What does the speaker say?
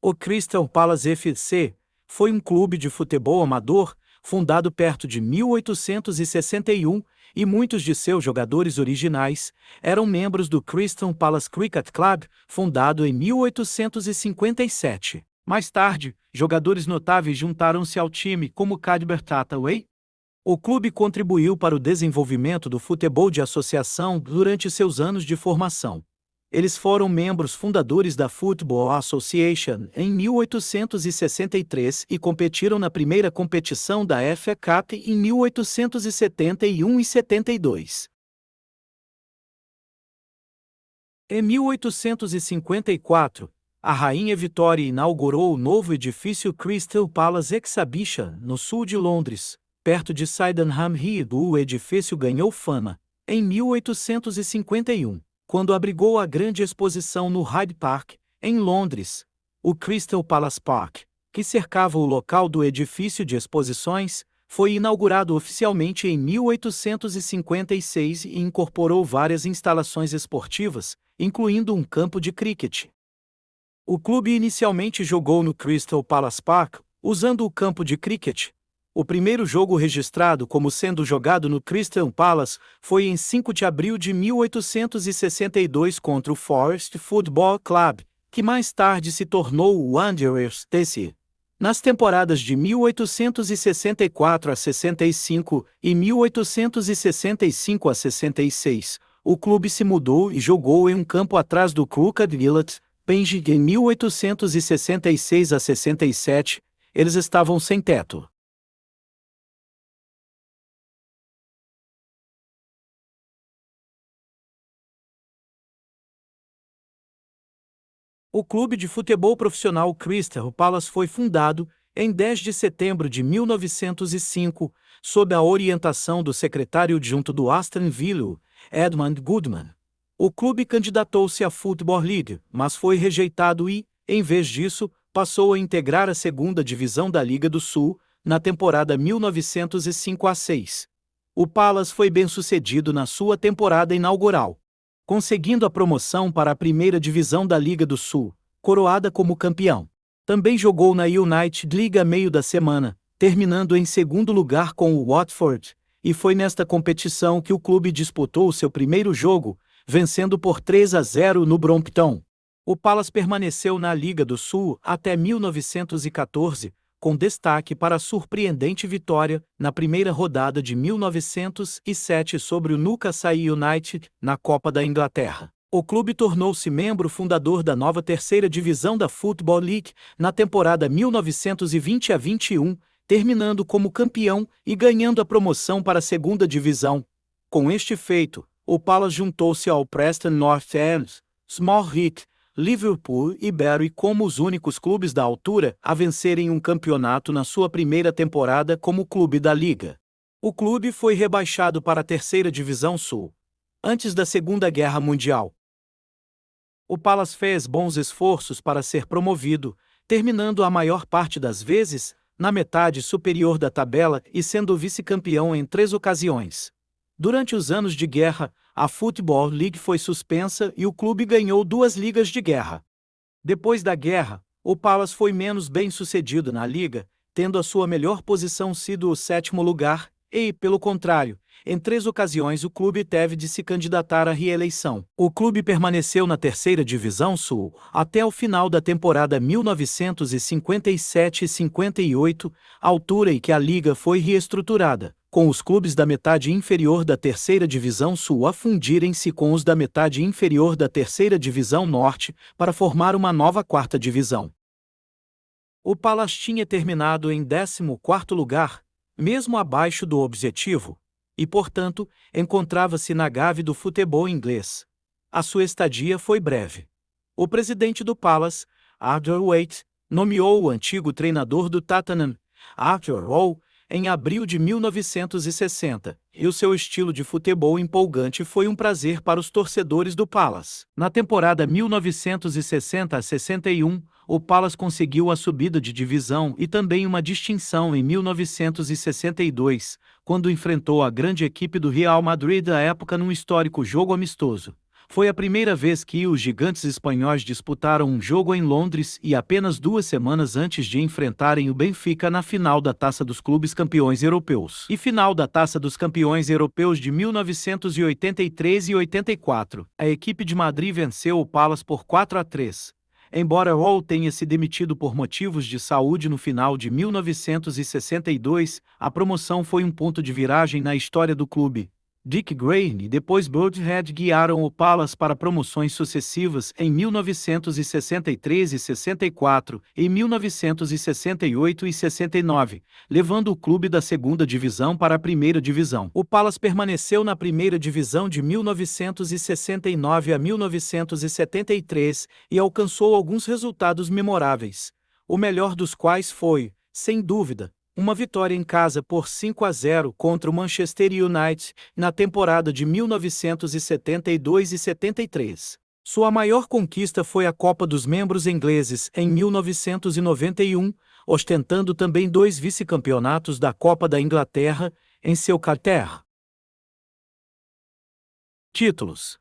O Crystal Palace FC foi um clube de futebol amador fundado perto de 1861 e muitos de seus jogadores originais eram membros do Crystal Palace Cricket Club, fundado em 1857. Mais tarde, jogadores notáveis juntaram-se ao time como Cadbury Hathaway. O clube contribuiu para o desenvolvimento do futebol de associação durante seus anos de formação. Eles foram membros fundadores da Football Association em 1863 e competiram na primeira competição da FA Cup em 1871 e 72. Em 1854, a Rainha Vitória inaugurou o novo edifício Crystal Palace Exhibition, no sul de Londres, perto de Sydenham Heath. O edifício ganhou fama em 1851. Quando abrigou a grande exposição no Hyde Park, em Londres. O Crystal Palace Park, que cercava o local do edifício de exposições, foi inaugurado oficialmente em 1856 e incorporou várias instalações esportivas, incluindo um campo de cricket. O clube inicialmente jogou no Crystal Palace Park, usando o campo de cricket. O primeiro jogo registrado como sendo jogado no Crystal Palace foi em 5 de abril de 1862 contra o Forest Football Club, que mais tarde se tornou o Wanderers FC. Nas temporadas de 1864 a 65 e 1865 a 66, o clube se mudou e jogou em um campo atrás do Crooked Village, Penge. Em 1866 a 67, eles estavam sem teto. O clube de futebol profissional Crystal Palace foi fundado em 10 de setembro de 1905, sob a orientação do secretário adjunto do Aston Villa, Edmund Goodman. O clube candidatou-se à Football League, mas foi rejeitado e, em vez disso, passou a integrar a segunda divisão da Liga do Sul, na temporada 1905-06. O Palace foi bem-sucedido na sua temporada inaugural, conseguindo a promoção para a primeira divisão da Liga do Sul, coroada como campeão. Também jogou na United League a meio da semana, terminando em segundo lugar com o Watford, e foi nesta competição que o clube disputou o seu primeiro jogo, vencendo por 3-0 no Brompton. O Palace permaneceu na Liga do Sul até 1914, com destaque para a surpreendente vitória na primeira rodada de 1907 sobre o Newcastle United, na Copa da Inglaterra. O clube tornou-se membro fundador da nova terceira divisão da Football League na temporada 1920-21, terminando como campeão e ganhando a promoção para a segunda divisão. Com este feito, o Palace juntou-se ao Preston North End, Smallheath, Liverpool e Bury como os únicos clubes da altura a vencerem um campeonato na sua primeira temporada como clube da Liga. O clube foi rebaixado para a terceira divisão sul, antes da Segunda Guerra Mundial. O Palace fez bons esforços para ser promovido, terminando a maior parte das vezes na metade superior da tabela e sendo vice-campeão em 3 ocasiões. Durante os anos de guerra, a Football League foi suspensa e o clube ganhou 2 ligas de guerra. Depois da guerra, o Palace foi menos bem-sucedido na liga, tendo a sua melhor posição sido o 7º lugar, e, pelo contrário, em 3 ocasiões o clube teve de se candidatar à reeleição. O clube permaneceu na terceira divisão sul até o final da temporada 1957-58, altura em que a liga foi reestruturada, com os clubes da metade inferior da terceira divisão sul a fundirem-se com os da metade inferior da terceira divisão norte para formar uma nova 4ª divisão. O Palace tinha terminado em 14º lugar, mesmo abaixo do objetivo, e, portanto, encontrava-se na gave do futebol inglês. A sua estadia foi breve. O presidente do Palace, Arthur Waite, nomeou o antigo treinador do Tottenham, Arthur Hall, em abril de 1960, e o seu estilo de futebol empolgante foi um prazer para os torcedores do Palace. Na temporada 1960-61, o Palace conseguiu a subida de divisão e também uma distinção em 1962, quando enfrentou a grande equipe do Real Madrid da época num histórico jogo amistoso. Foi a primeira vez que os gigantes espanhóis disputaram um jogo em Londres e apenas 2 semanas antes de enfrentarem o Benfica na final da Taça dos Clubes Campeões Europeus e final da Taça dos Campeões Europeus de 1983 e 84. A equipe de Madrid venceu o Palace por 4-3. Embora Hall tenha se demitido por motivos de saúde no final de 1962, a promoção foi um ponto de viragem na história do clube. Dick Green e depois Birdhead guiaram o Palace para promoções sucessivas em 1963 e 64, e 1968 e 69, levando o clube da segunda divisão para a primeira divisão. O Palace permaneceu na primeira divisão de 1969 a 1973 e alcançou alguns resultados memoráveis, o melhor dos quais foi, sem dúvida, uma vitória em casa por 5-0 contra o Manchester United na temporada de 1972 e 73. Sua maior conquista foi a Copa dos Membros Ingleses em 1991, ostentando também 2 vice-campeonatos da Copa da Inglaterra em seu carter. Títulos: